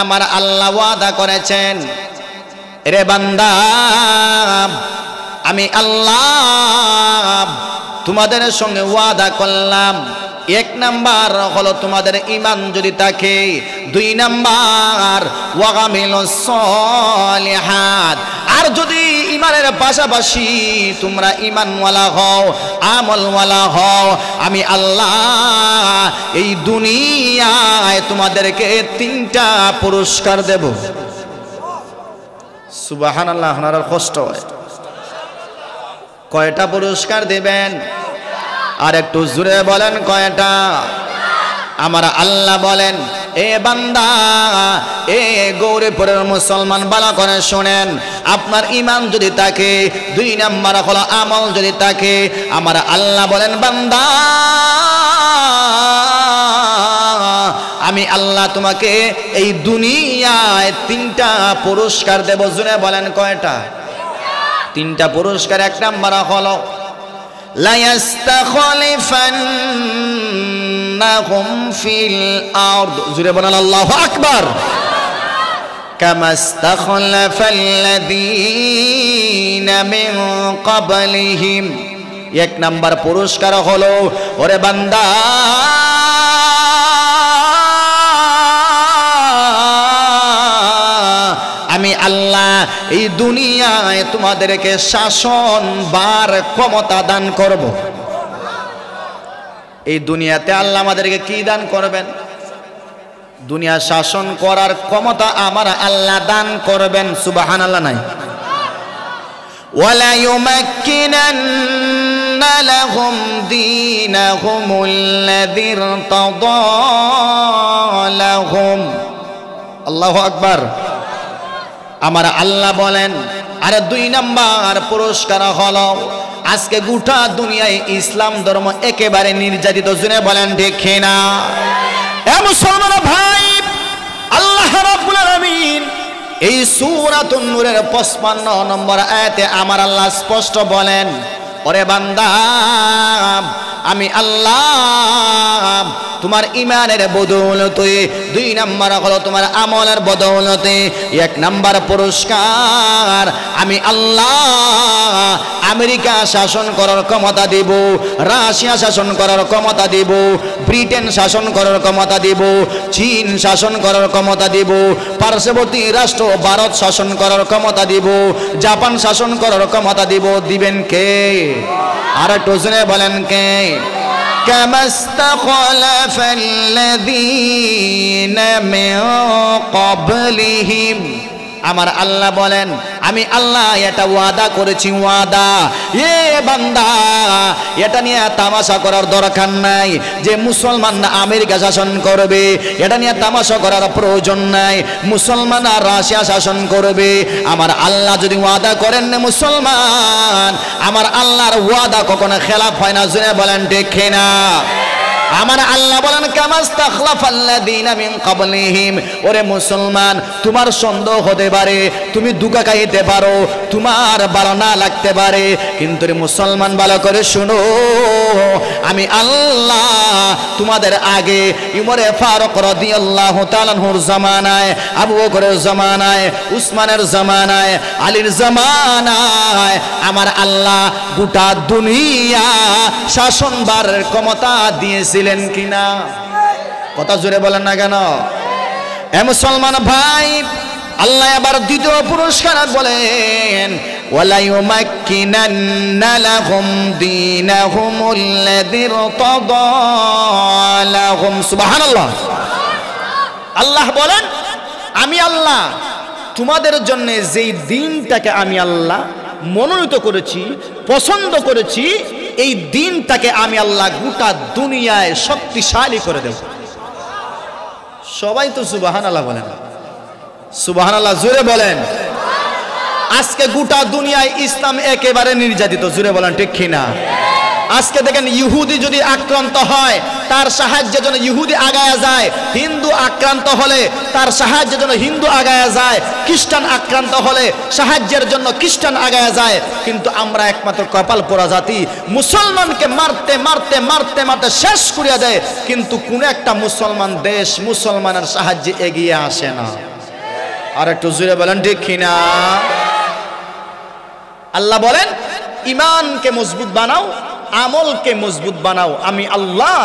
আমার আল্লাহ ওয়াদা করেছেন, রে বান্দা আমি আল্লাহ তোমাদের সঙ্গে ওয়াদা করলাম, এক নাম্বার হলো তোমাদের ঈমান যদি থাকে, দুই নাম্বার ওয়াগামিলুস সলিহাত, আর যদি ঈমানের পাশাপাশি তোমরা ঈমানওয়ালা হও, আমলওয়ালা হও, আমি আল্লাহ এই দুনিয়ায় তোমাদেরকে তিনটা পুরস্কার দেব। সুবহানাল্লাহ। আপনার কষ্ট হয়, কয়টা পুরস্কার দেবেন? আর একটু জোরে বলেন কয়টা? আমার আল্লাহ বলেন, এ বান্দা, এ গৌরীপুরের মুসলমান, ভালো করে শোনেন, আপনার ঈমান যদি থাকে, দুই নাম্বার হলো আমল যদি থাকে, আমার আল্লাহ বলেন, বান্দা আমি আল্লাহ তোমাকে এই দুনিয়ায় তিনটা পুরস্কার দেব। জোরে বলেন কয়টা? তিনটা পুরস্কার। এক নাম্বার হলো লা ইয়াস্তাখলিফান্নাহুম ফিল আরদ, জোরে বলেন আল্লাহু আকবার, কামা ইস্তাখলাফাল্লাযীনা মিন ক্বাবলিহিম। এক নাম্বার পুরস্কার হলো, ওরে বান্দা আমি আল্লাহ এই দুনিয়ায় তোমাদেরকে শাসন বার ক্ষমতা দান করব। এই দুনিয়াতে আল্লাহ আমাদেরকে কি দান করবেন? দুনিয়া শাসন করার ক্ষমতা আমার আল্লাহ দান করবেন। সুবহানাল্লাহ নাই? ওয়ালা ইউমাক্কিনান্না লাহুম দীনাহুমুল্লাযী ইরতাদা লাহুম। আল্লাহু আকবার। আমার আল্লাহ বলেন, আরে দুই নাম্বার পুরস্কার হলো, আজকে গোটা দুনিয়ায় ইসলাম ধর্ম একেবারে নির্যাতিত। জুনে বলেন ঠিক না? এ মুসলমান ভাই, আল্লাহ রাব্বুল আলামিন এই সূরাতুন নূরের 55 নম্বর আয়াতে আমার আল্লাহ স্পষ্ট বলেন, ওরে বান্দা আমি আল্লাহ তোমার ঈমানের বদৌলতে, দুই নাম্বার হলো তোমার আমলের বদৌলতে, এক নাম্বার পুরস্কার আমি আল্লাহ আমেরিকা শাসন করার ক্ষমতা দিব, রাশিয়া শাসন করার ক্ষমতা দিব, ব্রিটেন শাসন করার ক্ষমতা দিব, চীন শাসন করার ক্ষমতা দিব, পার্শ্ববর্তী রাষ্ট্র ভারত শাসন করার ক্ষমতা দিব, জাপান শাসন করার ক্ষমতা দিব। দিবেন কে? আর একটু জোরে বলেন কে? كما استخلف الذين من قبلهم। আমার আল্লাহ বলেন, আমি আল্লাহ এটা ওয়াদা করেছি, ওয়াদা। এ বান্দা, এটা নিয়ে তামাশা করার দরকার নাই যে মুসলমানরা আমেরিকা শাসন করবে, এটা নিয়ে তামাশা করার প্রয়োজন নাই মুসলমানরা রাশিয়া শাসন করবে। আমার আল্লাহ যদি ওয়াদা করেন না মুসলমান, আমার আল্লাহর ওয়াদা কখনো খেলাফ হয় না। জোরে বলেন ঠিক না? আমার আল্লাহ বলেন, কামাস্তাখলাফাল্লাযীনা মিন ক্বাবলিহিম। ওরে মুসলমান, তোমার সন্দেহ হতে পারে, তুমি দুকা খাইতে পারো, তোমার ভালো না লাগতে পারে, কিন্তু রে মুসলমান ভালো করে শুনো, আমি আল্লাহ তোমাদের আগে উমরে ফারুক রাদিয়াল্লাহু তাআলা আনহুর জামানায়, আবু বকরের জামানায়, উসমানের জামানায়, আলীর জামানায় আমার আল্লাহ গোটা দুনিয়া শাসনভারের ক্ষমতা দিয়েছিলেন কিনা? কথা জোরে বলেন না কেন? এ মুসলমান ভাই, আল্লাহ আবার দ্বিতীয় পুরস্কার বলেন, ওয়ালা ইউমাক্কিনান্না লাহুম দীনাহুমুল্লাযী ইরতাদা লাহুম। সুবহানাল্লাহ। আল্লাহ বলেন, আমি আল্লাহ তোমাদের জন্য যেই দিনটাকে আমি আল্লাহ মনোনীত করেছি, পছন্দ করেছি, এই দিনটাকে আমি আল্লাহ গোটা দুনিয়ায় শক্তিশালী করে দেব। সবাই তো সুবহানাল্লাহ বলেন। সুবহানাল্লাহ জোরে বলেন। আজকে গোটা দুনিয়ায় ইসলাম একেবারে নির্যাতিত। জোরে বলেন ঠিক কিনা? আজকে দেখেন, ইহুদি যদি আক্রান্ত হয় তার সাহায্যের জন্য ইহুদি আগায়া যায়, হিন্দু আক্রান্ত হলে তার সাহায্যের জন্য হিন্দু আগায়া যায়, খ্রিস্টান আক্রান্ত হলে সাহায্যের জন্য খ্রিস্টান আগায়া যায়। কিন্তু আমরা একমাত্র কপাল পোড়া জাতি, মুসলমানকে মারতে মারতে মারতে মারতে শেষ করিয়া দেয়, কিন্তু কোন একটা মুসলমান দেশ মুসলমানের সাহায্যে এগিয়ে আসে না। আর একটু জোরে বলেন ঠিক কিনা? আল্লাহ বলেন ঈমানকে মজবুত বানাও, আমলকে মজবুত বানাও, আমি আল্লাহ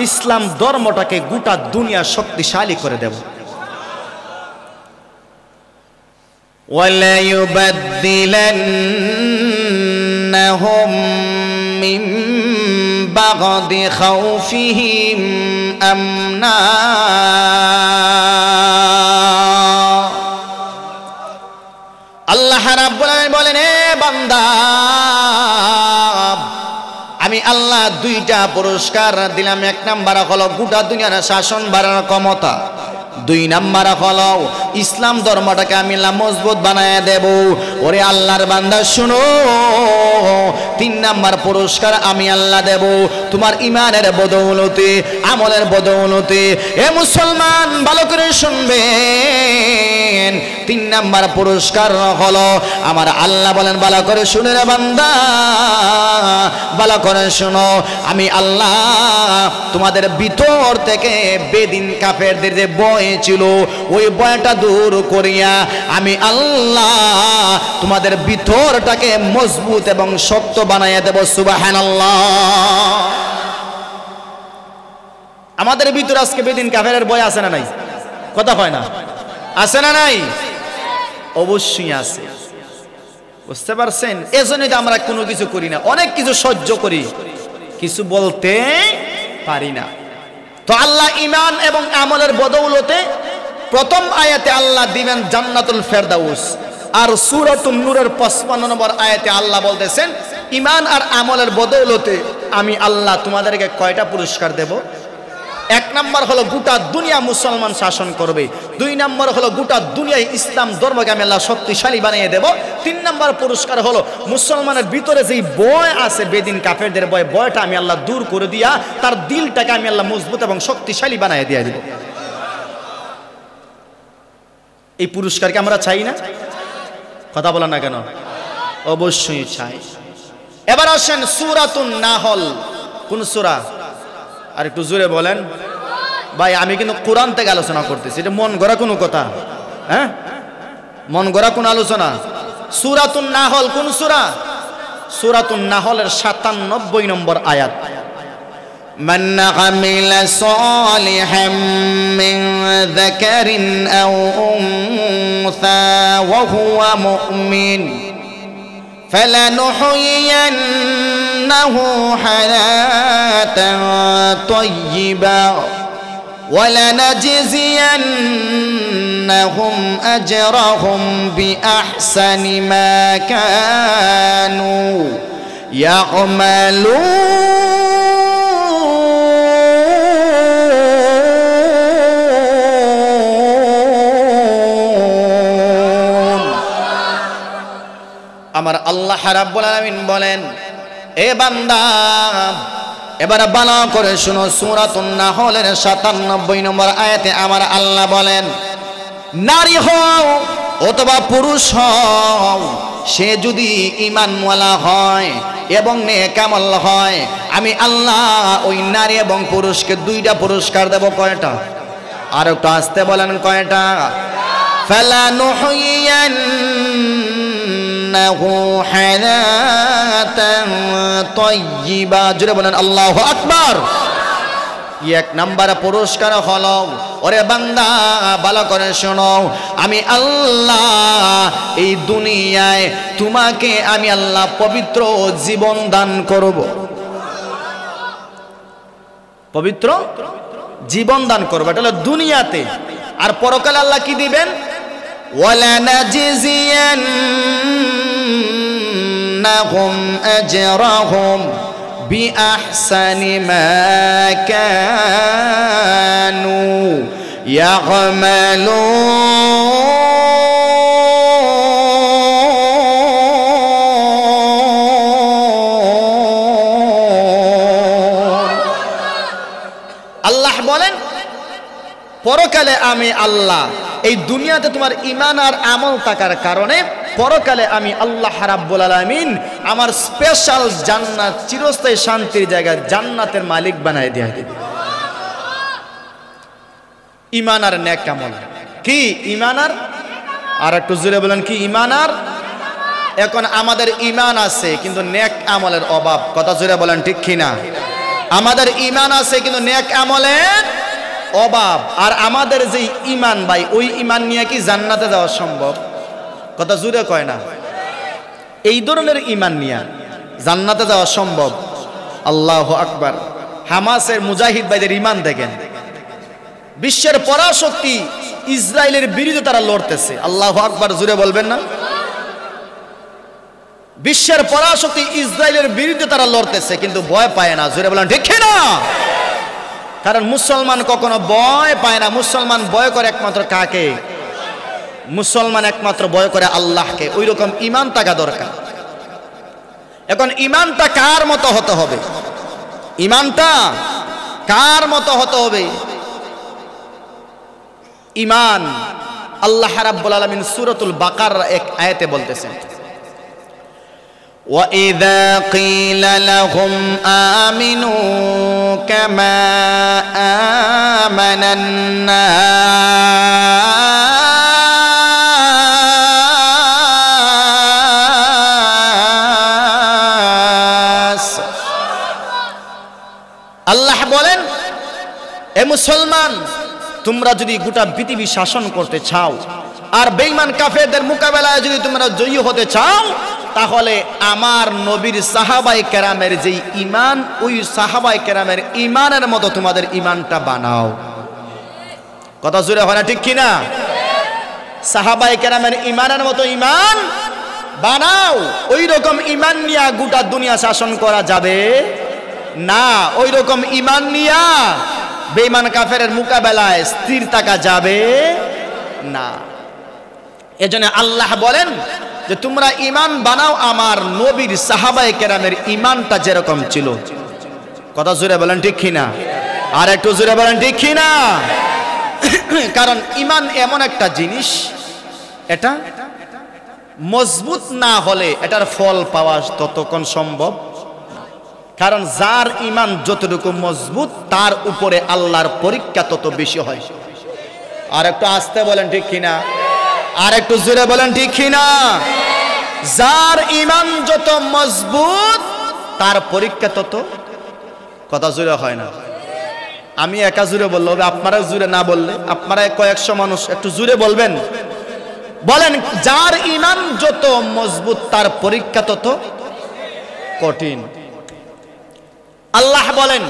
ইসলাম ধর্মটাকে গোটা দুনিয়া শক্তিশালী করে দেব। ওয়ালা ইউবাদদিলান্নাহুম মিন বাগদি খাউফিহিম আমনা। আল্লাহ রাব্বুল আলামিন বলেন, এ বান্দা, আমি আল্লাহ দুইটা পুরস্কার দিলাম। এক নাম্বার হলো গোটা দুনিয়ার শাসন বাড়ানোর ক্ষমতা, দুই নাম্বার হলো ইসলাম ধর্মটাকে আমি আল্লাহ মজবুত বানায় দেব। ওরে আল্লাহর বান্দা শুনো, তিন নাম্বার পুরস্কার আমি আল্লাহ দেব তোমার ইমানের বদৌলতে, আমলের বদৌলতে। এ মুসলমান ভালো করে শুনবেন, তিন নাম্বার পুরস্কার হলো আমার আল্লাহ বলেন, ভালো করে শুনে রে বান্দা, ভালো করে শুনো, আমি আল্লাহ তোমাদের ভিতর থেকে বেদিন কাফেরদের যে ভয় ছিল ওই ভয়টা দূর করিয়া আমি আল্লাহ তোমাদের ভিতরটাকে মজবুত এবং শক্ত বানাইয়া দেব। সুবহানাল্লাহ। আমাদের ভিতর আজকে বেদিন কাফেরের ভয় আছে না নাই? কথা হয় না? আছে না নাই? অবশ্যই আছে। বুঝতে পারছেন? এজন্যই তো আমরা কোনো কিছু করি না, অনেক কিছু সহ্য করি, কিছু বলতে পারি না। তো আল্লাহ ঈমান এবং আমলের বদৌলতে প্রথম আয়াতে আল্লাহ দিবেন জান্নাতুল ফেরদাউস, আর সূরাতুন নূরের 55 নম্বর আয়াতে আল্লাহ বলতেছেন ঈমান আর আমলের বদৌলতে আমি আল্লাহ তোমাদেরকে কয়টা পুরস্কার দেব? এক নাম্বার হলো গোটা দুনিয়া মুসলমান শাসন করবে, দুই নাম্বার হলো গোটা দুনিয়ায় ইসলাম ধর্মকে আমি আল্লাহ শক্তিশালী বানিয়ে দেব, তিন নাম্বার পুরস্কার হলো মুসলমানের ভিতরে যেই ভয় আছে বেদিন কাফেরদের ভয়, ভয়টা আমি আল্লাহ দূর করে দিয়া তার দিলটাকে আমি আল্লাহ মজবুত এবং শক্তিশালী বানিয়ে দিয়ে দেব। এই পুরস্কারকে আমরা চাই না? কথা বলেন না কেন? অবশ্যই চাই। এবার আসেন সূরাতুন নাহল। কোন সূরা? আর একটু জোরে বলেন ভাই, আমি কিন্তু কোরআন থেকে আলোচনা করতেছি, এটা মন গড়া কোনো কথা? হ্যাঁ, মন গড়া কোন আলোচনা? সূরাতুন নাহল কোন সূরা? সূরাতুন নাহলের 97 নম্বর আয়াত। মান আমিলা সালিহাম মিন যাকারিন আও উনসা ওয়া হুয়া মুমিন فلنحيينه حياة طيبة ولنجزينهم أجرهم بأحسن ما كانوا يعملون আমার আল্লাহ রাব্বুল আলামিন বলেন, এ বান্দা এবার ভালো করে শুনো, সূরাতুন নাহলের 97 নম্বর আয়াতে আমার আল্লাহ বলেন, নারী হও অথবা পুরুষ হও, সে যদি ঈমানওয়ালা হয় এবং নেক আমল হয়, আমি আল্লাহ ওই নারী এবং পুরুষকে দুইটা পুরস্কার দেব। কয়টা? আর একটু আসতে বলেন, কয়টা? ফালানুহিয়ান্নাহু হায়াতান তাইয়্যিবা। জোরে বলেন আল্লাহু আকবার। এক নাম্বার পুরস্কার হলো, ওরে বান্দা ভালো করে শোনো, আমি আল্লাহ এই দুনিয়ায় তোমাকে আমি আল্লাহ পবিত্র জীবন দান করব। পবিত্র জীবন দান করব, এটা হলো দুনিয়াতে। আর পরকালে আল্লাহ কি দিবেন? ওয়ালানাজিজিয়ান্নাহুম আজরাহুম বিআহসানি মা কানু ইয়ামালুন। পরকালে আমি আল্লাহ, এই দুনিয়াতে তোমার ঈমান আর আমল থাকার কারণে পরকালে আমি আল্লাহ রাব্বুল আলামিন আমার স্পেশাল জান্নাত, চিরস্থায়ী শান্তির জায়গা, জান্নাতের মালিক বানায় দিয়ে দিবে। ঈমান আর নেক আমল কি? ঈমান আর একটু জোরে বলেন কি? ঈমান আর। এখন আমাদের ঈমান আছে কিন্তু নেক আমলের অভাব। কথা জোরে বলেন ঠিক কিনা? আমাদের ঈমান আছে কিন্তু নেক আমলের অভাব। আর আমাদের যে ঈমান ভাই, ওই ঈমান নিয়ে কি জান্নাতে যাওয়া সম্ভব? কথা জোরে কয় না। এই ধরনের ঈমান নিয়ে জান্নাতে যাওয়া সম্ভব? আল্লাহু আকবার। হামাসের মুজাহিদ ভাইদের ঈমান দেখেন, বিশ্বের পরাশক্তি ইসরায়েলের বিরুদ্ধে তারা লড়তেছে। আল্লাহু আকবার জোরে বলবেন না? বিশ্বের পরাশক্তি ইসরায়েলের বিরুদ্ধে তারা লড়তেছে কিন্তু ভয় পায় না। জোরে বলেন ঠিক না? কারণ মুসলমান কখনো ভয় পায় না। মুসলমান ভয় করে একমাত্র কাকে? মুসলমান একমাত্র ভয় করে আল্লাহকে। ওই রকম ঈমান থাকা দরকার। এখন ঈমানটা কার মতো হতে হবে? ঈমানটা কার মতো হতে হবে? ঈমান আল্লাহ রাব্বুল আলামিন সূরাতুল বাকারার এক আয়াতে বলতেছেন, وَإِذَا قِيلَ لَهُمْ آمِنُوا كَمَا آمَنَ النَّاسُ। আল্লাহ বলেন, এ মুসলমান, তোমরা যদি গোটা পৃথিবী শাসন করতে চাও আর বেঈমান কাফেরদের মোকাবেলায় যদি তোমরা জয়ী হতে চাও, তাহলে আমার নবীর সাহাবায়ে কেরামের যেই ঈমান, ওই সাহাবায়ে কেরামের ঈমানের মতো তোমাদের ঈমানটা বানাও। কথা জোরে হয় না ঠিক কিনা? সাহাবায়ে কেরামের ঈমানের মতো ঈমান বানাও। ওই রকম ঈমান নিয়ে গোটা দুনিয়া শাসন করা যাবে না। ওই রকম ঈমান নিয়ে বেঈমান কাফেরের মোকাবেলায় স্থির থাকা যাবে না। এজন্য আল্লাহ বলেন যে তোমরা ঈমান বানাও আমার নবীর সাহাবায়ে কেরামের ঈমানটা যেরকম ছিল। কথা জোরে বলেন ঠিক কিনা? আর একটু জোরে বলেন ঠিক কিনা? কারণ ঈমান এমন একটা জিনিস, এটা মজবুত না হলে এটার ফল পাওয়া ততক্ষণ সম্ভব। কারণ যার ঈমান যতটুকু মজবুত, তার উপরে আল্লাহর পরীক্ষা তত বেশি হয়। আর একটু আস্তে বলেন ঠিক কিনা? আর একটু জোরে বলেন ঠিক কিনা? যার ঈমান যত মজবুত, তার পরীক্ষা তত। কথা জোরে হয় না। আমি একা জোরে বললে হবে, আপনারা জোরে না বললে, আপনারা কয়েকশো মানুষ একটু জোরে বলবেন। বলেন, যার ঈমান যত মজবুত, তার পরীক্ষা তত কঠিন। আল্লাহ বলেন,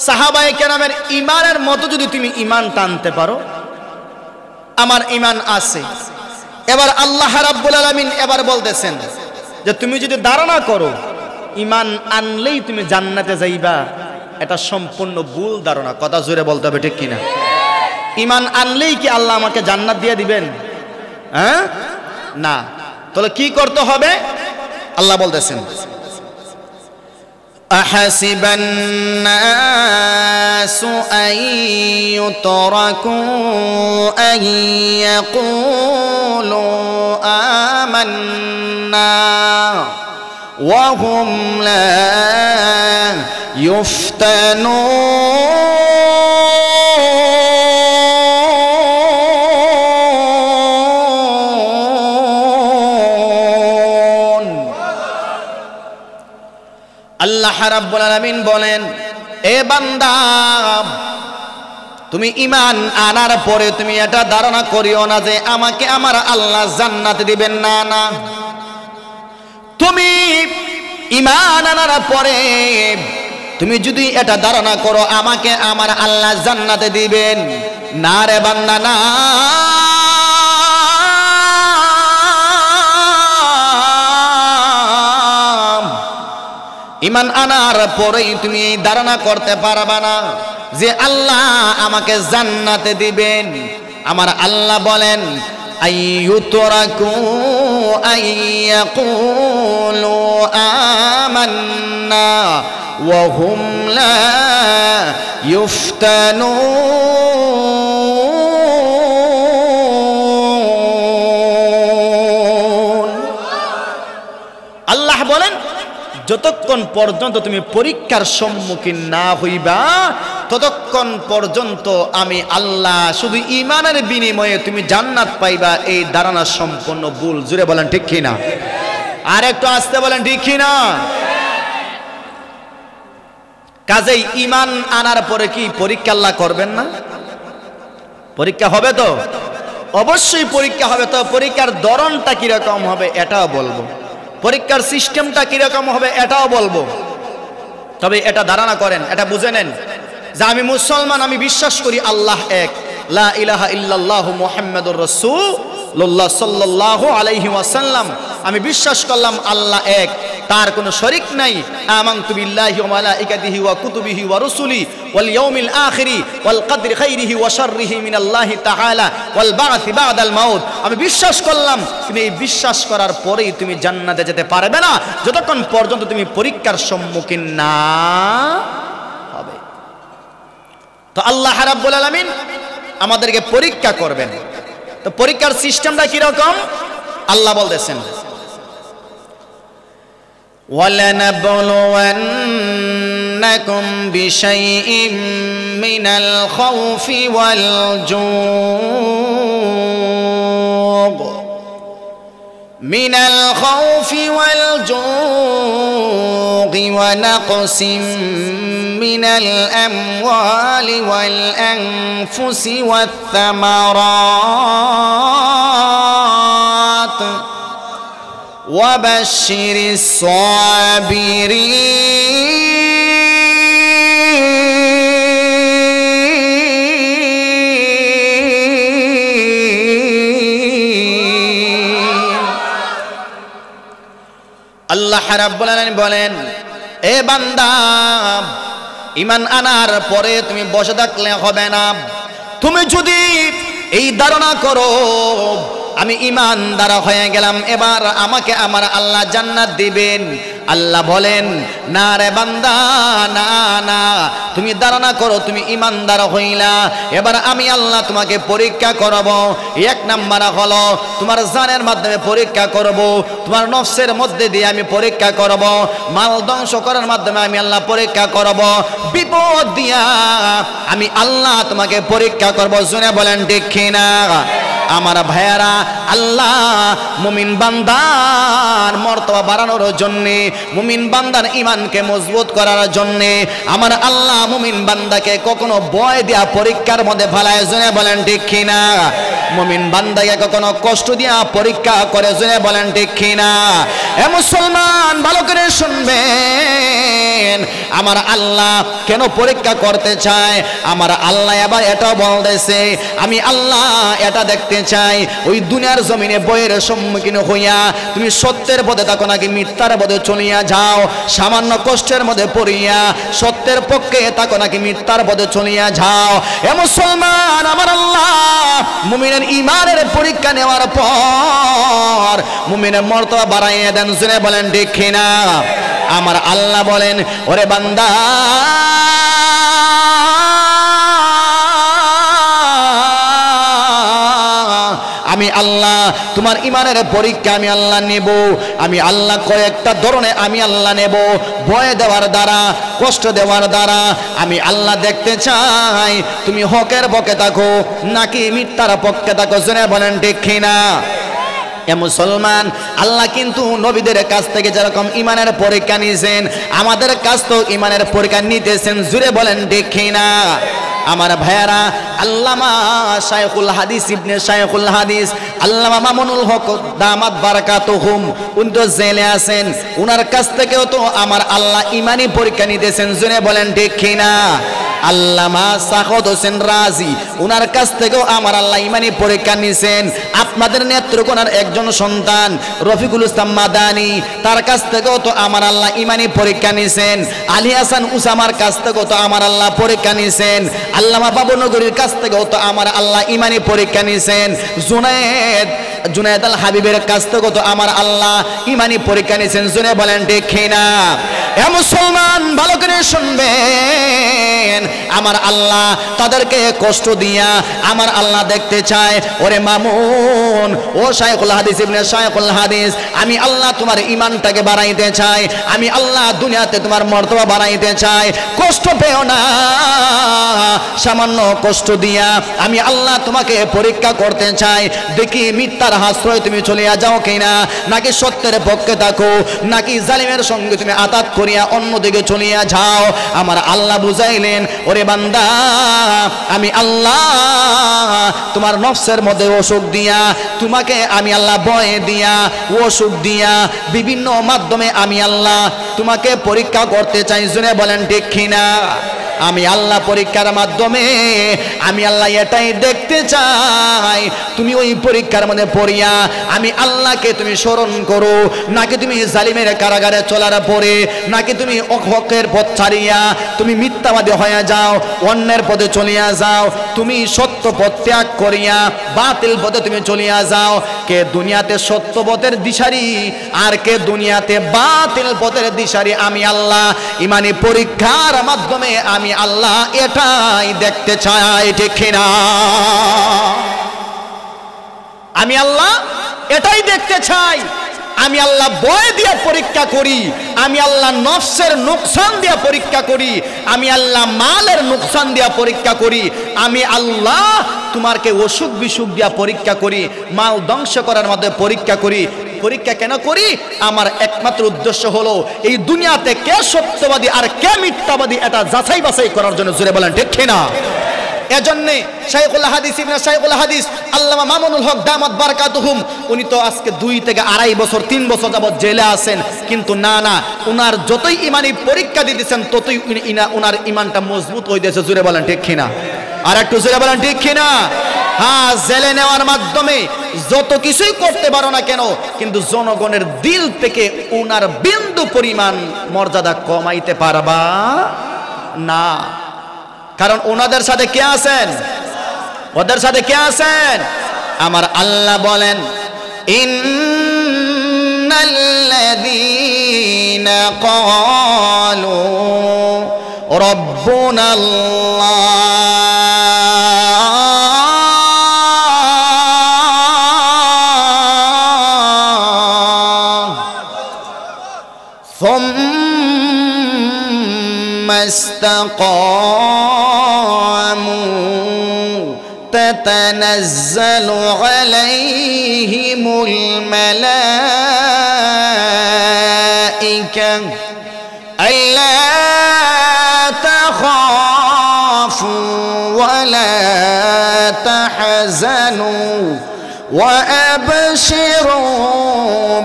সাহাবায়ে কেরামের ঈমানের মতো যদি তুমি ঈমান টানতে পারো, আমার ঈমান আছে। এবার আল্লাহ রাব্বুল আলামিন এবার বলতেছেন যে তুমি যদি ধারণা করো ঈমান আনলেই তুমি জান্নাতে যাইবা, এটা সম্পূর্ণ ভুল ধারণা। কথা জোরে বলতে হবে ঠিক কিনা? ঈমান আনলেই কি আল্লাহ আমাকে জান্নাত দিয়ে দিবেন? হ্যাঁ, না। তাহলে কি করতে হবে? আল্লাহ বলতেছেন, أحسب الناس أن يتركوا أن يقولوا آمنا وهم لا يفتنون। আল্লাহ রাব্বুল আলামিন বলেন, এ বান্দা, তুমি ঈমান আনার পরে তুমি এটা ধারণা করিও না যে আমাকে আমার আল্লাহ জান্নাত দিবেন। না না, তুমি ঈমান আনার পরে তুমি যদি এটা ধারণা করো আমাকে আমার আল্লাহ জান্নাতে দিবেন, না রে বান্দা, না। ঈমান আনার পরেই তুমি এই ধারণা করতে পারবা না যে আল্লাহ আমাকে জান্নাতে দিবেন। আমার আল্লাহ বলেন, আইয়ুতরাকু আইয়াকুলু আমান্না ওয়া হুম লা ইফতানুন। আল্লাহ বলেন যতক্ষণ পর্যন্ত তুমি পরীক্ষার সম্মুখীন না হইবা ততক্ষণ পর্যন্ত আমি আল্লাহ শুধু ঈমানের বিনিময়ে তুমি জান্নাত পাইবা, এই ধারণা সম্পূর্ণ ভুল। জুড়ে বলেন ঠিক কিনা? আর একটু আস্তে বলেন ঠিক কিনা? কাজেই ঈমান আনার পরে কি পরীক্ষা আল্লাহ করবেন না? পরীক্ষা হবে তো, অবশ্যই পরীক্ষা হবে। তো পরীক্ষার ধরনটা কিরকম হবে এটাও বলবো, পরীক্ষার সিস্টেমটা কিরকম হবে এটাও বলবো। তবে এটা ধারণা করেন, এটা বুঝে নেন যে আমি মুসলমান, আমি বিশ্বাস করি আল্লাহ এক, লা ইলাহা ইল্লাল্লাহু মুহাম্মাদুর রাসূলুল্লাহ সাল্লাল্লাহু আলাইহি ওয়াসাল্লাম। আমি বিশ্বাস করলাম আল্লাহ এক, তার কোনো শরীক নাই। আমানতু বিল্লাহি ওয়া মালাইকাতিহি ওয়া কুতুবিহি ওয়া রুসুলি ওয়াল ইয়াউমিল আখিরি ওয়াল কদরি খাইরিহি ওয়া শাররিহি মিনাল্লাহি তাআলা ওয়াল বা'সি বা'দাল মাউত। আমি বিশ্বাস করলাম। তুমি এই বিশ্বাস করার পরেই তুমি জান্নাতে যেতে পারবে না যতক্ষণ পর্যন্ত তুমি পরীক্ষার সম্মুখীন না হবে। তো আল্লাহ রাব্বুল আলামিন আমাদেরকে পরীক্ষা করবেন। তো পরীক্ষার সিস্টেমটা কি রকম আল্লাহ বলতেছেন, وَلَنَبْلُوَنَّكُمْ بِشَيْءٍ مِّنَ الْخَوْفِ وَالْجُوعِ وَنَقْصٍ مِّنَ الْأَمْوَالِ وَالْأَنفُسِ وَالثَّمَرَاتِ وَبَشِّرِ الصَّابِرِينَ। আল্লাহ রাব্বুল আলামিন বলেন, এ বান্দা, ঈমান আনার পরে তুমি বসে থাকলে হবে না। তুমি যদি এই ধারণা করো আমি ঈমানদার হয়ে গেলাম, এবার আমাকে আমার আল্লাহ জান্নাত দিবেন, আল্লাহ বলেন না রে বান্দা, না না, তুমি ধারণা করো তুমি ঈমানদার হইলা, এবার আমি আল্লাহ তোমাকে পরীক্ষা করব। এক নাম্বার হলো তোমার জানের মাধ্যমে পরীক্ষা করব, তোমার নফসের মধ্যে দিয়ে আমি পরীক্ষা করব, মাল ধ্বংস করার মাধ্যমে আমি আল্লাহ পরীক্ষা করব, বিপদ দিয়া আমি আল্লাহ তোমাকে পরীক্ষা করব। শুনে বলেন ঠিক কিনা? আমার ভাইয়ারা, আল্লাহ মুমিন বান্দার মর্তবা বাড়ানোর জন্যে, মুমিন বান্দার ঈমানকে মজবুত করার জন্যে আমার আল্লাহ মুমিন বান্দাকে কখনো ভয় দেয়া পরীক্ষার মধ্যে ফেলায়। জনে বলেন ঠিক কিনা? মুমিন বান্দাকে কখনো কষ্ট দিয়া পরীক্ষা করে। জনে বলেন ঠিক কিনা? এ মুসলমান, ভালো করে শুনবেন, আমার আল্লাহ কেন পরীক্ষা করতে চায়? আমার আল্লাহ এবার এটাও বলতেছে, আমি আল্লাহ এটা দেখতে চাই ওই দুনিয়ার জমিনে বইয়ের সম্মুখীন হইয়া তুমি সত্যের পথে থাকো নাকি মিথ্যার পথে চলিয়া যাও, সামান্য কষ্টের মধ্যে পড়িয়া সত্যের পক্ষে থাকো নাকি মিথ্যার পথে চলিয়া যাও। এ মুসলমান, আমার আল্লাহ মুমিনের ঈমানের পরীক্ষা নেওয়ার পর মুমিনের মর্তবা বাড়াইয়া দেন। শুনে বলেন ঠিক কিনা? আমার আল্লাহ বলেন, ওরে বান্দা, আমি আল্লাহ তোমার ঈমানের পরীক্ষা আমি আল্লাহ নেব। আমি আল্লাহ কয়েকটা ধরনের আমি আল্লাহ নেব। ভয় দেওয়ার দ্বারা, কষ্ট দেওয়ার দ্বারা আমি আল্লাহ দেখতে চাই তুমি হকের পক্ষে থাকো নাকি মিথ্যার পক্ষে থাকো। শুনে বলেন ঠিক কিনা? এ মুসলমান, আল্লাহ কিন্তু নবীদের কাছ থেকে যেরকম ঈমানের পরীক্ষা নিয়েছেন, আমাদের কাছ তো ঈমানের পরীক্ষা নিতেছেন। জুড়ে বলেন ঠিক কিনা? আমার ভাইয়ারা, আল্লামা শাইখুল হাদিস ইবনে শাইখুল হাদিস আল্লামা মামুনুল হক দামাত বারাকাতুহুম উনি তো জেলে আছেন, উনার কাছ থেকেও তো আমার আল্লাহ ঈমানি পরীক্ষা নিতেছেন। জুড়ে বলেন ঠিক কিনা? আল্লামা সাখাওয়াত হোসেন রাজি উনার কাছ থেকেও আমার আল্লাহ ঈমানি পরীক্ষা নিছেন। আপনাদের নেত্রকোনার একজন সন্তান রফিকুল ইসলাম মাদানী, তার কাছ থেকেও তো আমার আল্লাহ ঈমানি পরীক্ষা নিছেন। আলী হাসান উসামার কাছ থেকেও তো আমার আল্লাহ পরীক্ষা নিছেন। আল্লামা বাবুনগরীর কাছ থেকেও তো আমার আল্লাহ ঈমানি পরীক্ষা নিছেন। জুনায়েদ আল হাবিবের কাছ থেকেও তো আমার আল্লাহ ঈমানি পরীক্ষা নিছেন। শুনে বলেন ঠিক কিনা? এ এ মুসলমান ভালো করে শুনবেন, আমার আল্লাহ তাদেরকে কষ্ট দিয়া আমার আল্লাহ দেখতে চায়। ওরে মামুন, ও শাইখুল হাদিস ইবনে শাইখুল হাদিস, আমি আল্লাহ তোমার ঈমানটাকে বাড়াইতে চাই, আমি আল্লাহ দুনিয়াতে তোমার মর্তবা বাড়াইতে চাই। কষ্ট পেও না, সামান্য কষ্ট দিয়া আমি আল্লাহ তোমাকে পরীক্ষা করতে চাই, দেখি মিথ্যার আশ্রয় তুমি চলে যাও কিনা, নাকি সত্যের পক্ষে থাকো, নাকি জালিমের সঙ্গে তুমি আতাত করিয়া অন্যদিকে চলিয়া যাও। আমার আল্লাহ বুঝাইলেন, ওরে বান্দা, আমি আল্লাহ তোমার নফসের মধ্যে অসুখ দিয়া, তোমাকে আমি আল্লাহ ভয় দিয়া, অসুখ দিয়া, বিভিন্ন মাধ্যমে আমি আল্লাহ তোমাকে পরীক্ষা করতে চাই। জুনে বলেন ঠিক কিনা? আমি আল্লাহ পরীক্ষার মাধ্যমে আমি আল্লাহ এটাই দেখতে চাই, তুমি ওই পরীক্ষার মধ্যে পড়িয়া আমি আল্লাহকে তুমি স্মরণ করো, নাকি তুমি জালিমের কারাগারে চলার পরে, নাকি তুমি হকের পথ ছাড়িয়া তুমি মিথ্যাবাদী হয়ে যাও, অন্যের পথে চলিয়া যাও, তুমি সত্য পথ ত্যাগ করিয়া বাতিল পথে তুমি চলিয়া যাও। কে দুনিয়াতে সত্য পথের দিশারি আর কে দুনিয়াতে বাতিল পথের দিশারি, আমি আল্লাহ ইমানি পরীক্ষার মাধ্যমে আমি আল্লাহ এটাই দেখতে চাই, ঠিক না? আমি আল্লাহ এটাই দেখতে চাই। আমি আল্লাহ ভয় দিয়া পরীক্ষা করি, আমি আল্লাহ নফসের নুকসান দিয়া পরীক্ষা করি, আমি আল্লাহ মালের নুকসান দিয়া পরীক্ষা করি, আমি আল্লাহ তোমারকে অসুখ বিসুখ দিয়া পরীক্ষা করি, মাল ধ্বংস করার মধ্যে পরীক্ষা করি। পরীক্ষা কেন করি? আমার একমাত্র উদ্দেশ্য হলো এই দুনিয়াতে কে সত্যবাদী আর কে মিথ্যাবাদী এটা যাচাই বাছাই করার জন্য। জোরে বলেন ঠিক না? এজন্যে শাইখুল হাদিস ইবনে শাইখুল হাদিস আল্লামা মামুনুল হক দামাত বারাকাতুহুম, উনি তো আজকে 2 থেকে 2.5 বছর 3 বছর যাবত জেলে আছেন, কিন্তু না উনার যতই ইমানি পরীক্ষা দিতেছেন ততই উনার ইমানটা মজবুত হইতেছে। জোরে বলেন ঠিক কিনা? আর একটু জোরে বলেন ঠিক কিনা? হ্যাঁ, জেলে নেওয়ার মাধ্যমে যত কিছুই করতে পারো না কেন, কিন্তু জনগণের দিল থেকে উনার বিন্দু পরিমাণ মর্যাদা কমাইতে পারবা না। কারণ ওনাদের সাথে কে আছেন? ওদের সাথে কে আছেন? আমার আল্লাহ বলেন, ইন্নাল্লাযীনা ক্বালু রাব্বুনাল্লাহ থুম্মা ইসতাকামু تتنزل عليهم الملائكة ألا تخافوا ولا تحزنوا وأبشروا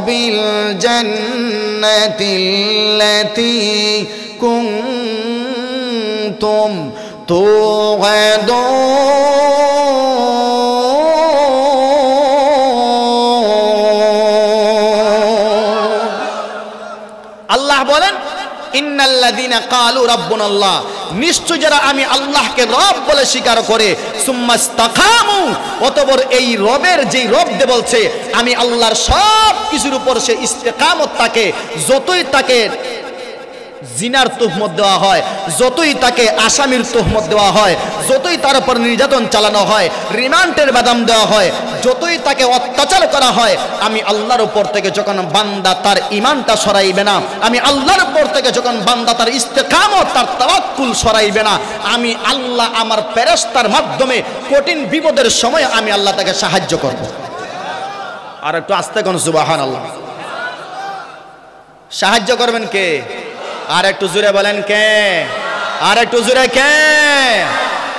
بالجنة التي كنتم توعدون। আল্লাহ বলেন, ইন্নাল্লাযীনা ক্বালু রাব্বুনাল্লাহ, নিশ্চয় যারা আমি আল্লাহকে রব বলে স্বীকার করে, সুম্মা ইসতাকামু, অতঃপর এই রবের যেই রব দে বলছে আমি আল্লাহর সব কিছুর উপর সে ইস্তেকামত থাকে, যতই তাকে জিনার তুহমত দেওয়া হয়, যতই তাকে আসামির তুহমত দেওয়া হয়, যতই তার উপর নির্যাতন চালানো হয়, রিমান্ডের বাদাম দেওয়া হয়, যতই তাকে অত্যাচার করা হয়, আমি আল্লাহর উপর থেকে যখন বান্দা তার ঈমানটা সরাইবে না, আমি আল্লাহর উপর থেকে যখন বান্দা তার ইস্তেকামত তার তাওয়াক্কুল সরাইবে না, আমি আল্লাহ আমার ফেরেশতার মাধ্যমে কঠিন বিপদের সময় আমি আল্লাহ তাকে সাহায্য করব। আর একটু আস্তে কোন সুবহানাল্লাহ। সাহায্য করবেন কে? আর একটু জোরে বলেন কে? আর একটু জোরে কে?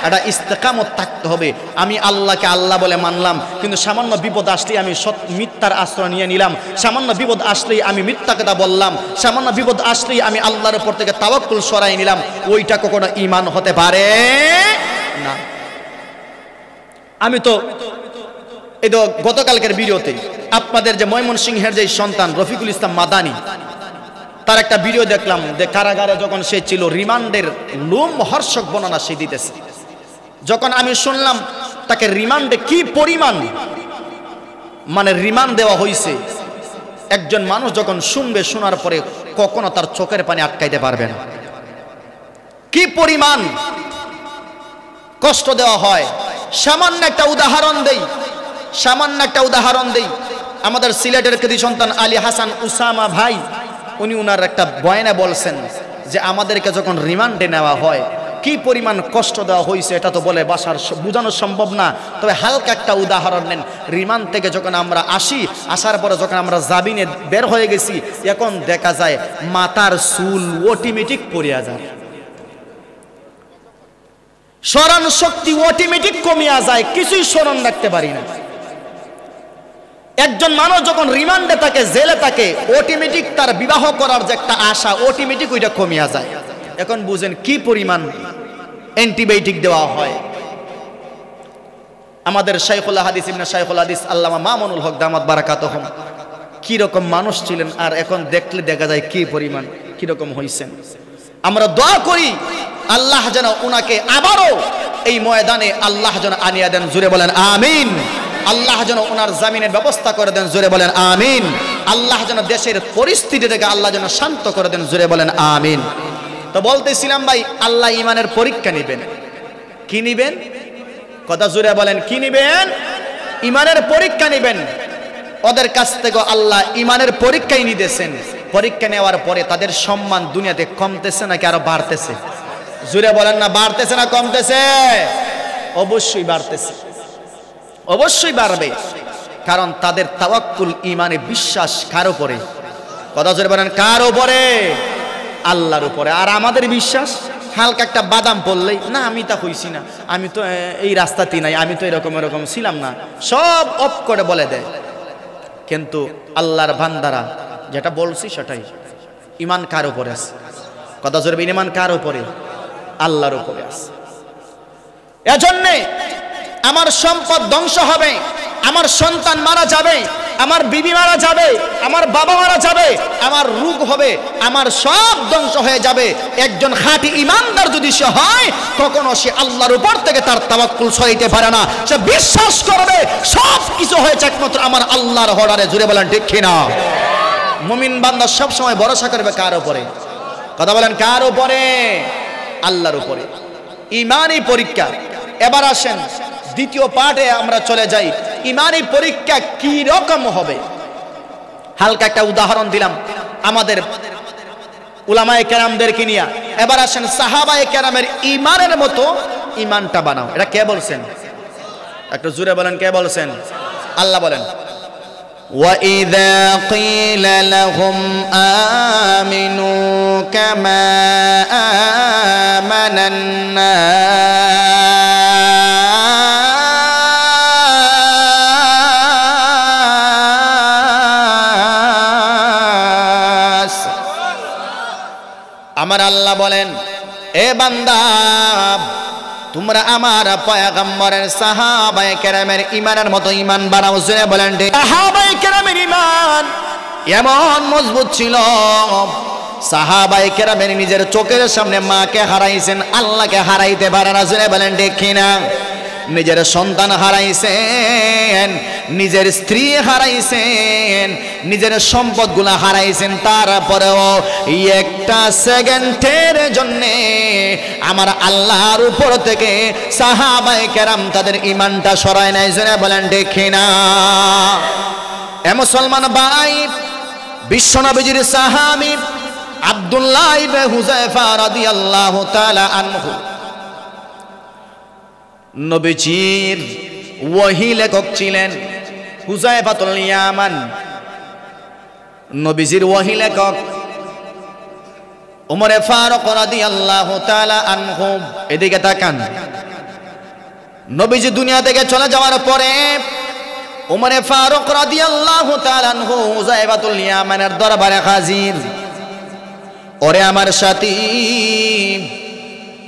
এটা ইস্তেকামত থাকতে হবে। আমি আল্লাহকে আল্লাহ বলে মানলাম, কিন্তু সামান্য বিপদ আসলেই আমি মিথ্যার আশ্রয় নিয়ে নিলাম, সামান্য বিপদ আসলেই আমি মিথ্যা কথা বললাম, সামান্য বিপদ আসলেই আমি আল্লাহর উপর থেকে তাওয়াক্কুল সরাই নিলাম, ওইটা কখনো ঈমান হতে পারে না। আমি তো এই তো গতকালকের ভিডিওতে আপনাদের যে ময়মনসিংহের যে সন্তান রফিকুল ইসলাম মাদানী, তার একটা ভিডিও দেখলাম যে কারাগারে যখন সে ছিল রিমান্ডের লোমহর্ষক বর্ণনা সে দিতেছে। যখন আমি শুনলাম তাকে রিমান্ডে কি পরিমাণ মানে রিমান্ড দেওয়া হয়েছে, একজন মানুষ যখন শুনবে, শোনার পরে কখনো তার চোখের পানি আটকাইতে পারবে না। কি পরিমাণ কষ্ট দেওয়া হয়। সামান্য একটা উদাহরণ দেই। আমাদের সিলেটের কৃতি সন্তান আলী হাসান উসামা ভাই, উনি উনার একটা বয়ানে বলছেন যে আমাদেরকে যখন রিমান্ডে নেওয়া হয় কি পরিমাণ কষ্ট দেওয়া হয়েছে, এটা তো বলে বোঝানো সম্ভব না। তবে হালকা একটা উদাহরণ নেন। রিমান্ড থেকে যখন আমরা আসার পরে যখন আমরা জামিনে বের হয়ে গেছি, এখন দেখা যায় মাথার চুল অটোমেটিক পড়িয়া যায়, স্মরণ শক্তি অটোমেটিক কমিয়া যায়, কিছুই স্মরণ রাখতে পারি না। একজন মানুষ যখন রিমান্ডে থাকে, জেলে থাকে, অটোমেটিক তার বিবাহ করার যে একটা আশা অটোমেটিক ওইটা কমিয়া যায়। এখন বুঝেন কি পরিমাণ অ্যান্টিবায়োটিক দেওয়া হয়। আমাদের শাইখুল হাদিস ইবনে শাইখুল হাদিস আল্লামা মামুনুল হক দামাত বারাকাতুহুম কি রকম মানুষ ছিলেন, আর এখন দেখলে দেখা যায় কি পরিমাণ কি রকম হইছেন। আমরা দোয়া করি আল্লাহ যেন উনাকে আবারও এই ময়দানে আল্লাহ যেন আনিয়া দেন, জোরে বলেন আমিন। আল্লাহ যেন ওনার জামিনের ব্যবস্থা করে দেন, জোরে বলেন আমিন। আল্লাহ যেন দেশের পরিস্থিতিটাকে আল্লাহ যেন শান্ত করে দেন, জোরে বলেন আমিন। তো বলতেছিলাম ভাই, আল্লাহ ইমানের পরীক্ষা নিবেন। কি নিবেন? কথা জোরে বলেন, কি নিবেন? ইমানের পরীক্ষা নিবেন। ওদের কাছ থেকে আল্লাহ ইমানের পরীক্ষাই নিতেছেন। পরীক্ষা নেওয়ার পরে তাদের সম্মান দুনিয়াতে কমতেছে নাকি আরো বাড়তেছে? জোরে বলেন না, বাড়তেছে না কমতেছে? অবশ্যই বাড়তেছে, অবশ্যই বাড়বে। কারণ তাদের তাওয়াক্কুল, ইমানে বিশ্বাস কার উপরে? কথা জোরে বলেন, কার উপরে? আল্লাহর উপরে। আর আমাদের বিশ্বাস হালকা একটা বাদাম পড়লেই না, আমি তা হইছি না, আমি তো এই রাস্তাতেই নাই, আমি তো এরকম ছিলাম না, সব অফ করে বলে দেয়। কিন্তু আল্লাহর বান্দারা যেটা বলছি সেটাই। ইমান কার উপরে আছে? কথা জোরে, ইমান কার উপরে? আল্লাহর উপরে আছে। এজন্যে আমার সম্পদ ধ্বংস হবে, আমার সন্তান মারা যাবে, আমার বিবি মারা যাবে, আমার বাবা মারা যাবে, আমার রোগ হবে, আমার সব ধ্বংস হয়ে যাবে। একজন খাঁটি ইমানদার যদি সে হয়, কখনো সে আল্লাহর উপর থেকে তার তাওয়াক্কুল সরাইতে পারে না। সে বিশ্বাস করবে সব কিছু হয়েছে একমাত্র আমার আল্লাহর অর্ডারে। জুড়ে বলেন ঠিক কিনা? মুমিন বান্দা সব সময় ভরসা করবে কার উপরে? কথা বলেন, কার উপরে? আল্লাহর উপরে। ইমানি পরীক্ষা। এবার আসেন দ্বিতীয় পার্টে আমরা চলে যাই। ইমানি পরীক্ষা কি রকম হবে? হালকা একটা উদাহরণ দিলাম আমাদের উলামায়ে কেরামদেরকে নিয়ে। এবার আসেন সাহাবায়ে কেরামের ইমানের মতো ইমানটা বানাও। এটা কে বলছেন? একটু জোরে বলেন, কে বলছেন? আল্লাহ বলেন, وَإِذَا قِيلَ لَهُمْ آمِنُوا كَمَا آمَنَ النَّاسُ। আমার আল্লাহ বলেন, এ বান্দা, তোমরা আমার পয়গম্বরের সাহাবায়ে কেরামের ইমানের মতো ইমান বানাও। জোরে বলেন ঠিক। সাহাবায়ে কেরামের ইমান এমন মজবুত ছিল, সাহাবায়ে কেরামের নিজের চোখের সামনে মাকে হারাইছেন, আল্লাহকে হারাইতে পারে না। জোরে বলেন ঠিক কিনা? নিজের সন্তান হারাইছেন, নিজের স্ত্রী হারাইছেন, নিজের সম্পদগুলো হারাইছেন, তারপরেও একটা সেকেন্ডের জন্য আমার আল্লাহর উপর থেকে সাহাবায়ে কেরাম তাদের ইমানটা সরায় নাই। জোরে বলেন ঠিক কিনা? এ মুসলমান ভাই, বিশ্বনবীর সাহাবী আব্দুল্লাহ ইবনে হুযায়ফা রাদিয়াল্লাহু তাআলা আনহু নবীজির ওহী লেখক ছিলেন। হুযায়ফাতুল ইয়ামান নবীজির ওহী লেখক। ওমরে ফারুক রাদিয়াল্লাহু তাআলা আনহু, এদিকে তাকান। নবীজি দুনিয়া থেকে চলে যাওয়ার পরে ওমরে ফারুক রাদিয়াল্লাহু তাআলা আনহু হুযায়ফাতুল ইয়ামানের দরবারে হাজির। ওরে আমার সাথী,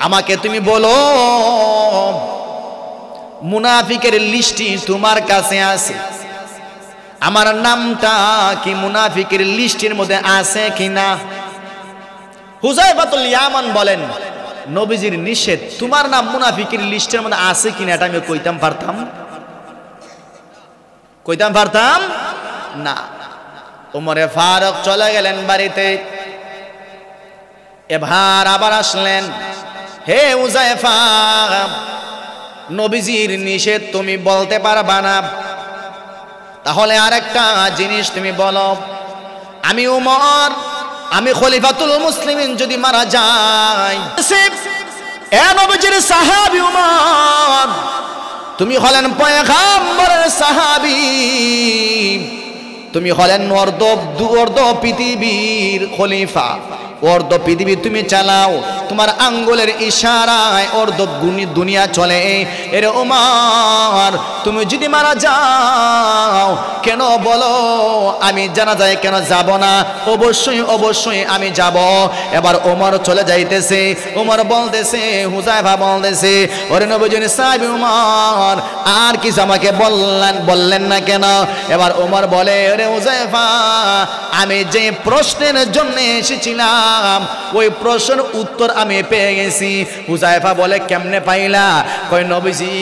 আমাকে তুমি বলো, মুনাফিকের লিস্টটি তোমার কাছে আছে, আমার নামটা কি মুনাফিকের লিস্টের মধ্যে আছে কিনা? হুযায়ফাতুল ইয়ামান বলেন, নবীজির নিষেধ, তোমার নাম মুনাফিকের লিস্টের মধ্যে আছে কিনা এটা আমি কইতাম পারতাম না। উমরে ফারুক চলে গেলেন বাড়িতে। এবার আবার আসলেন, হে হুযায়ফা, নবীজির নিষেধ তুমি বলতে পারবা না, তাহলে আরেকটা জিনিস তুমি বলো। আমি উমর, আমি খলিফাতুল মুসলিমিন যদি মারা যাই, এ নবীজির সাহাবী উমর, তুমি হলেন পয়গম্বরের সাহাবী, তুমি হলেন অর্ধ পৃথিবীর খলিফা, অর্ধ পৃথিবী তুমি চালাও, তোমার আঙ্গুলের ইশারায় অর্ধ দুনিয়া চলে। এর ওমর, তুমি যদি মারা যাও, কেন বলো আমি জানাজায় কেন যাব না? অবশ্যই অবশ্যই আমি যাব। এবার ওমর চলে যাইতেছে, ওমর বলতেছে, হুযায়ফা বলতেছে, ওরে নবীজির সাহাবী উমর, আর কিছু আমাকে বললেন না কেন? এবার ওমর বলে, ওরে হুযায়ফা, আমি যে প্রশ্নের জন্য এসেছিলাম ওই প্রশ্নের উত্তর আমি পেয়ে গেছি। হুযায়ফা বলে, কেমনে পাইলা? কয়, নবীজি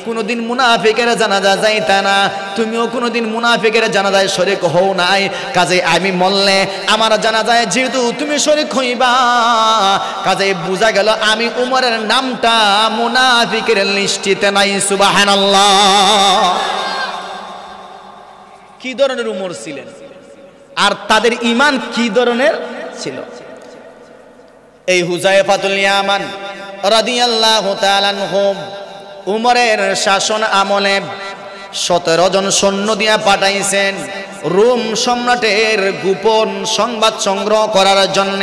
কোনোদিন মুনাফিকের জানাজা যাইতা না, তুমিও কোনোদিন মুনাফিকের জানাজায় শরীক হও নাই, কাজে আমি মরলে আমার জানাজায় যেহেতু তুমি শরীক হইবা, কাজে বোঝা গেল আমি উমরের নামটা মুনাফিকের লিস্টিতে নাই। সুবহানাল্লাহ। কি ধরনের উমর ছিলেন আর তাদের ঈমান কি ধরনের ছিল? এই হুযায়ফাতুল ইয়ামান রাদিয়াল্লাহু তাআলা আনহু উমরের শাসন আমলে 17 জন সৈন্য দিয়া পাঠাইছেন রোম সম্রাটের গোপন সংবাদ সংগ্রহ করার জন্য।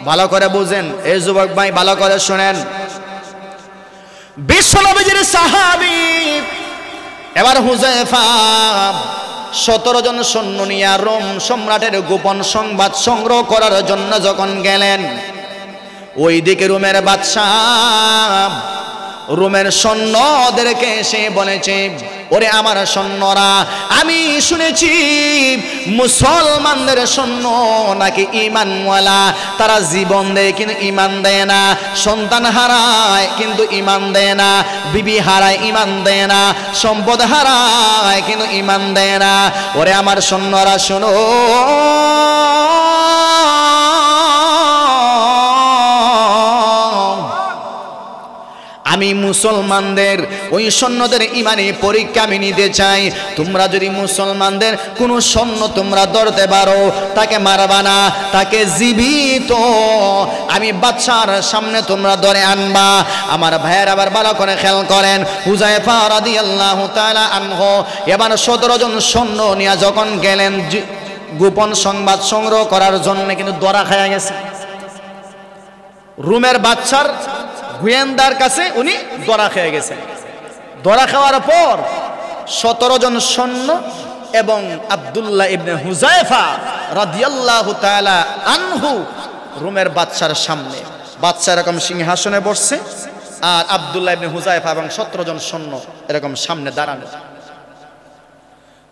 ভালো করে বুঝেন এই যুবক ভাই, ভালো করে শুনেন। বিশ্বনবীর সাহাবী এবার হুযায়ফা 17 জন সৈন্য নিয়ে রোম সম্রাটের গোপন সংবাদ সংগ্রহ করার জন্য যখন গেলেন, ওইদিকে রোমের বাদশাহ রোমের সৈন্যদেরকে এসে বলেছে, ওরে আমার সৈন্যরা, আমি শুনেছি মুসলমানদের সৈন্য নাকি ঈমানওয়ালা, তারা জীবন দেয় কিন্তু ঈমান দেয় না, সন্তান হারায় কিন্তু ঈমান দেয় না, বিবি হারায় ঈমান দেয় না, সম্পদ হারায় কিন্তু ঈমান দেয় না। ওরে আমার সৈন্যরা শোনো, আমি মুসলমানদের ওই সৈন্যদের ঈমানি পরীক্ষা আমি নিতে চাই। তোমরা যদি মুসলমানদের কোন সৈন্য তোমরা ধরতে পারো, তাকে মারবা না, তাকে জীবিত আমি বাদশার সামনে তোমরা ধরে আনবা। আমার ভাইয়ের আবার ভালো করে খেয়াল করেন, হুযায়ফা রাদিয়াল্লাহু তাআলা আনহু এবার 17 জন সৈন্য নিয়ে যখন গেলেন গোপন সংবাদ সংগ্রহ করার জন্য, কিন্তু ধরা খায়া গেছে। রোমের বাদশার গোয়েন্দার কাছে উনি ধরা খেয়ে গেছেন। ধরা খাওয়ার পর 17 জন সৈন্য এবং আব্দুল্লাহ ইবনে হুযায়ফা রাদিয়াল্লাহু তাআলা আনহু রোমের বাদশার সামনে, বাদশা এরকম সিংহাসনে বসছে আর আব্দুল্লাহ ইবনে হুযায়ফা এবং 17 জন সৈন্য এরকম সামনে দাঁড়ানো।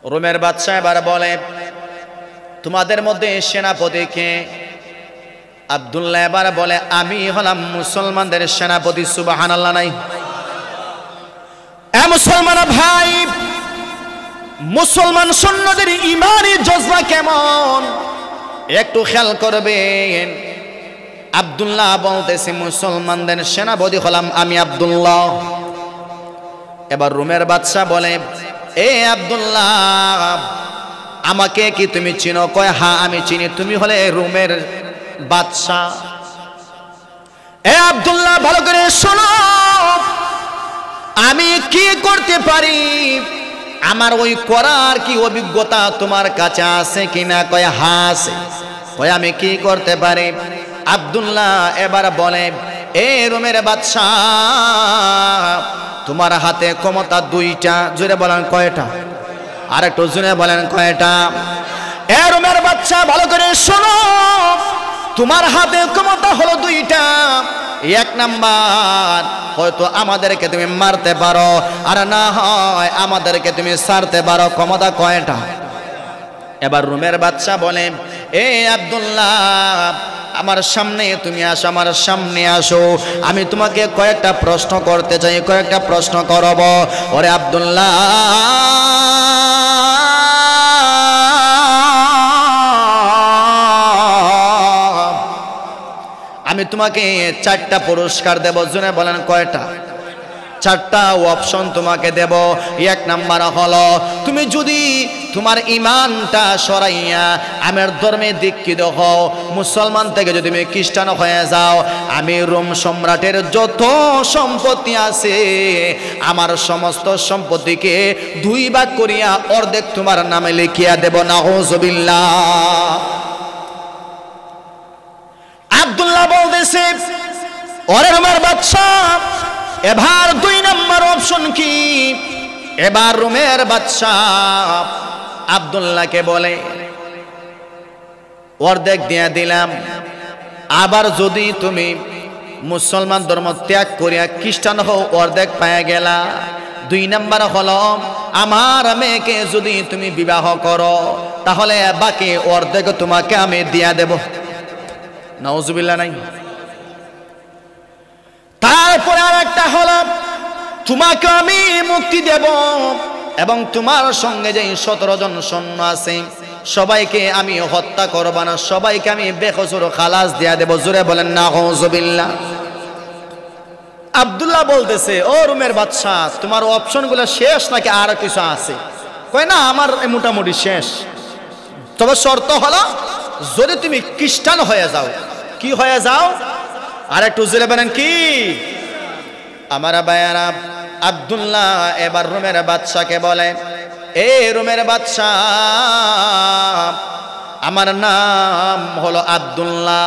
রোমের বাদশা এবার বলে, তোমাদের মধ্যে সেনাপতি কে? আব্দুল্লাহ এবার বলে, আমি হলাম মুসলমানদের সেনাপতি। সুবহানাল্লাহ নাই? এ মুসলমান ভাই, মুসলমান সৈন্যদের ঈমানি জজবা কেমন একটু খেয়াল করবেন। আব্দুল্লাহ বলতেছে, মুসলমানদের সেনাপতি হলাম আমি আব্দুল্লাহ। এবার রোমের বাদশা বলে, এ আব্দুল্লাহ, আমাকে কি তুমি চিনো? কয়, হ্যাঁ আমি চিনি, তুমি হলে রোমের বাদশাহ। এ আব্দুল্লাহ, ভালো করে শোনো, আমি কি করতে পারি? আমার ওই করার কি অভিজ্ঞতা তোমার কাছে আছে কিনা? কয়, হ্যাঁ আছে। কয়, আমি কি করতে পারি? আব্দুল্লাহ এবার বলে, এ রোমের বাদশাহ, তোমার হাতে ক্ষমতা 2টা। জোরে বলেন কয়টা? আর একটু জোরে বলেন কয়টা? এ রোমের বাদশাহ, ভালো করে শোনো, তোমার হাতে ক্ষমতা হলো 2টা। 1 নাম্বার, হয়তো আমাদেরকে তুমি মারতে পারো, আর না হয় আমাদেরকে তুমি ছাড়তে পারো। ক্ষমতা কয়টা? এবার রোমের বাদশা বলে, এ আব্দুল্লাহ, আমার সামনে তুমি আসো, আমার সামনে আসো, আমি তোমাকে কয়েকটা প্রশ্ন করতে চাই, কয়েকটা প্রশ্ন করব। ওরে আব্দুল্লাহ, তোমাকে 4টা পুরস্কার দেব। জোরে বলেন কয়টা? 4টা অপশন তোমাকে দেব। 1 নাম্বার হলো তুমি যদি তোমার ইমানটা সরাইয়া আমার ধর্মে দীক্ষিত হও, মুসলমান থেকে যদি তুমি খ্রিস্টান হয়ে যাও, আমি রোম সম্রাটের যত সম্পত্তি আছে আমার সমস্ত সম্পত্তিকে 2 ভাগ করিয়া অর্ধেক তোমার নামে লিখিয়া দেব। নাউজুবিল্লাহ। আব্দুল্লাহ বলতেছে, ওরে রোমের বাদশা, এবার 2 নম্বর অপশন কি? এবার রোমের বাদশা আব্দুল্লাহকে বলে, অর্ধেক দিয়ে দিলাম, আবার যদি তুমি মুসলমান ধর্ম ত্যাগ করিয়া খ্রিস্টান হও অর্ধেক পায়া গেলা। 2 নম্বর হলো আমার মেয়েকে যদি তুমি বিবাহ করো তাহলে বাকি অর্ধেক তোমাকে আমি দিয়া দেব। নাউজুবিল্লাহ নাই। তারপরে আর একটা হলো তোমাকে আমি মুক্তি দেব এবং তোমার সঙ্গে যে 17 জন সৈন্য আছে সবাইকে আমি হত্যা করব না, সবাইকে আমি বেকসুর খালাস দিয়া দেব। জোরে বলেন নাউজুবিল্লাহ। আব্দুল্লাহ বলতেছে, ও রোমের বাদশা, তোমার অপশনগুলো শেষ নাকি আর কিছু আছে? কয় না, আমার মোটামুটি শেষ, তবে শর্ত হলো যদি তুমি খ্রিস্টান হয়ে যাও। কি হয়ে যাও? আর একটু জোরে বলেন কি? আমার ভাইয়ারা, আব্দুল্লাহ এবার রোমের বাদশাকে বলে, এ রোমের বাদশা, আমার নাম হলো আব্দুল্লাহ,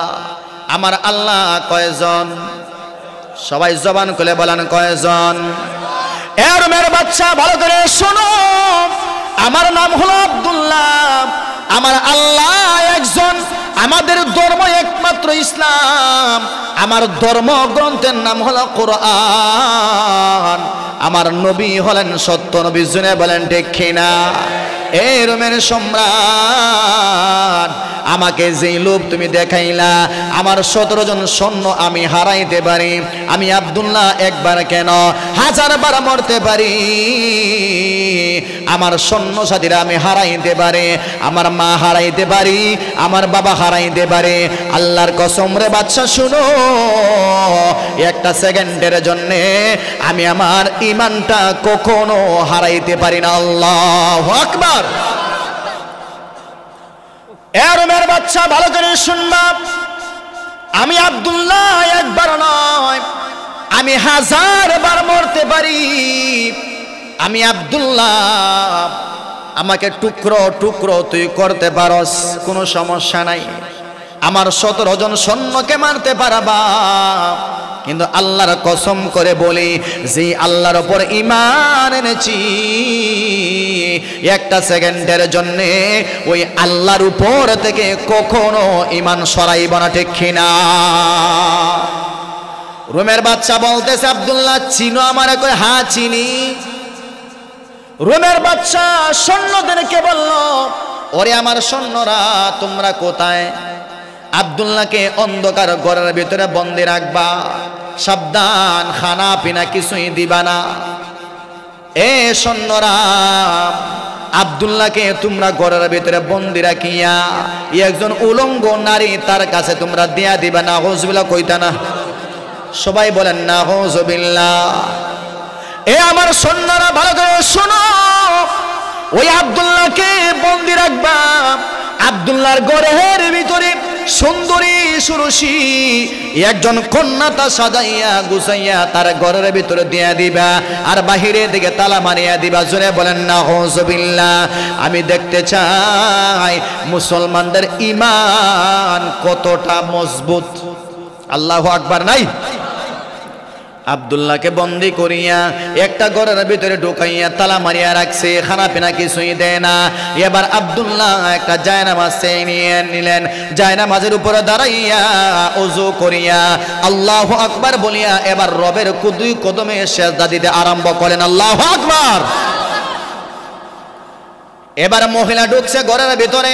আমার আল্লাহ কয়জন? সবাই জবান খুলে বলেন কয়জন? এ রোমের বাদশা ভালো করে শোনো, আমার নাম হলো আব্দুল্লাহ, আমার আল্লাহ একজন, আমাদের ধর্ম একমাত্র ইসলাম, আমার ধর্ম গ্রন্থের নাম হলো কোরআন, আমার নবী হলেন সত্য নবী। জুনে বলেন ঠিক কিনা? এই রোমের সম্রাট, আমাকে যেই লোভ তুমি দেখাইলা, আমার 17 জন সৈন্য আমি হারাইতে পারি, আমি আব্দুল্লাহ একবার কেন 1000 বার মরতে পারি, আমার সৈন্য সাথীরা আমি হারাইতে পারি, আমার মা হারাইতে পারি, আমার বাবা হারাইতে পারে। আল্লাহর কসম রে বাদশা শুনো, একটা সেকেন্ডের জন্য আমি আমার ঈমানটা কখনো হারাইতে পারি না। আল্লাহু আকবার। রোমের বাদশা ভালো করে শুনবা, আমি আব্দুল্লাহ একবার নয়, আমি 1000 বার মরতে পারি, আমি আব্দুল্লাহ, আমাকে টুকরো টুকরো তুই করতে পারস, কোনো সমস্যা নাই, আমার 17 জন সৈন্যকে মারতে পারবা, কিন্তু আল্লাহর কসম করে বলি, যে আল্লাহর উপর ঈমান এনেছি, একটা সেকেন্ডের জন্য ওই আল্লাহর উপর থেকে কখনো ঈমান সরাইব না। ঠিক কিনা? রোমের বাদশা বলতেছে, আব্দুল্লাহ চিনো আমারে? কই হ্যাঁ চিনি। রোমের বাদশা সৈন্যদেরকে বলল, ওরে আমার সৈন্যরা, তোমরা কোথায়? আব্দুল্লাহকে অন্ধকার ঘরের ভিতরে বন্দি রাখবা, সাবধান, খানা পিনা কিছুই দিবা না। এ সৈন্যরা, আব্দুল্লাহকে তোমরা ঘরের ভিতরে বন্দি রাখিয়া একজন উলঙ্গ নারী তার কাছে তোমরা দিয়া দিবা। না হুজবিল্লাহ কইতা না? সবাই বলেন না হুজবিল্লাহ। এ আমার সৈন্যরা ভালো করে শোনো, ওই আব্দুল্লাহকে বন্দি রাখবা, আব্দুল্লাহর ঘরের ভিতরে সুন্দরী সুরসী একজন কন্যা তা সাজাইয়া গুছাইয়া তার ঘরের ভিতরে দিয়া দিবা, আর বাহিরে দিকে তালা মারিয়া দিবা। জোরে বলেন না হুজবিল্লাহ। আমি দেখতে চাই মুসলমানদের ঈমান কতটা মজবুত। আল্লাহু আকবার নাই? আব্দুল্লাহকে বন্দি করিয়া একটা ঘরের ভিতরে ঢুকাইয়া তালা মারিয়া রাখছে, খানা পিনা কিছুই দেয় না। এবার আব্দুল্লাহ একটা জায়নামাজ নিয়ে নিলেন, জায়নামাজের উপরে দাঁড়াইয়া ওযু করিয়া আল্লাহু আকবার বলিয়া এবার রবের দুই কদমে সিজদা দিতে আরম্ভ করেন। আল্লাহু আকবার। এবার মহিলা ঢুকছে ঘরের ভিতরে,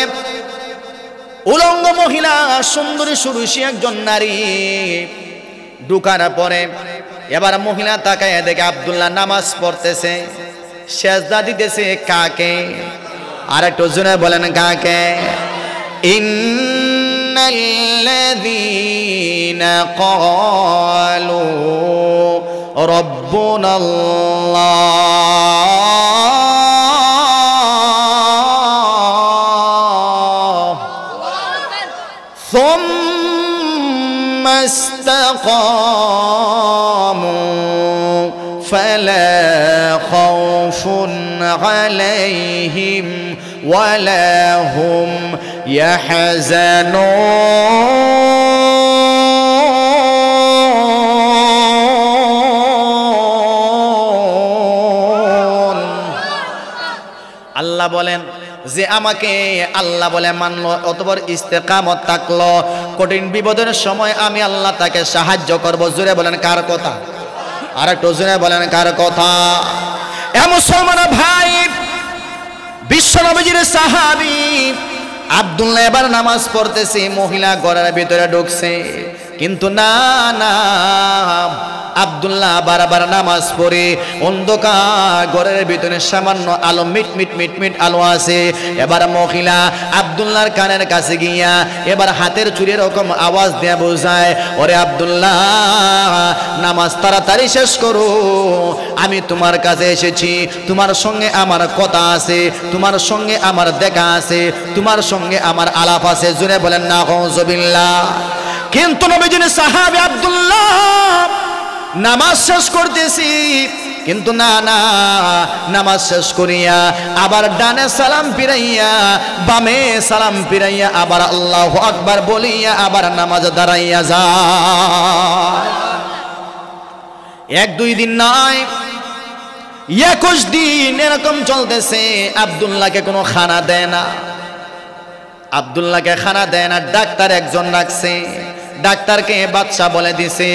উলঙ্গ মহিলা, সুন্দরী সুরুষী একজন নারী। ঢুকার পরে এবার মহিলা তাকায় দেখে আব্দুল্লাহ নামাজ পড়তেছে, সিজদা দিতেছে। কাকে? আর একটু জোরে বলেন কাকে? ইন্নাল্লাযীনা ক্বালু রাব্বুনাল্লাহ সুম্মা ইসতাকামু ফালা খাউফুন আলাইহিম ওয়ালা হুম ইয়াহজানুন। আল্লাহ বলেন যে আমাকে আল্লাহ বলে মানলো, অতঃপর ইস্তেকামত থাকলো, কঠিন বিপদের সময় আমি আল্লাহ তাকে সাহায্য করব। জোরে বলেন কার কথা? আর একটু জোরে বলেন কার কথা? এ মুসলমান ভাই, বিশ্ব নবীজির সাহাবী আব্দুল্লাহ এবার নামাজ পড়তেছে, মহিলা ঘরের ভিতরে ঢুকছে, কিন্তু না না, আব্দুল্লাহ বারবার নামাজ পড়ে অন্ধকার ঘরের ভিতরে সামান্য আলো, মিট আলো আছে। এবার মহিলা আব্দুল্লাহর কানের কাছে গিয়া এবার হাতের চুরি এরকম আওয়াজ দিয়ে বোঝায়, ওরে আব্দুল্লাহ, নামাজ তাড়াতাড়ি শেষ করো, আমি তোমার কাছে এসেছি, তোমার সঙ্গে আমার কথা আছে, তোমার সঙ্গে আমার দেখা আছে, তোমার সঙ্গে আমার আলাপ আছে। জোরে বলেন নাউযুবিল্লাহ। কিন্তু নবীজির সাহাবী আব্দুল্লাহ নামাজ শেষ করতেছি, কিন্তু না না, নামাজ শেষ করিয়া আবার ডানে সালাম ফিরাইয়া বামে সালাম ফিরাইয়া আবার আল্লাহু আকবার বলিয়া আবার নামাজ দাঁড়াইয়া যায়। 1-2 দিন নয়, 21 দিন এরকম চলতেছে। আব্দুল্লাহকে কোনো খানা দেয় না, আব্দুল্লাহকে খানা দেয় না। ডাক্তার একজন রাখছে, ডাক্তারকে বাদশা বলে দিছে,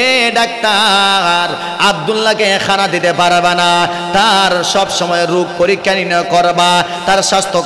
এ ডাক্তার, আব্দুল্লাহকে খানা দিতে পারবা না, তার সব সময় রোগ পরীক্ষা নির্ণয় করবা, তার স্বাস্থ্য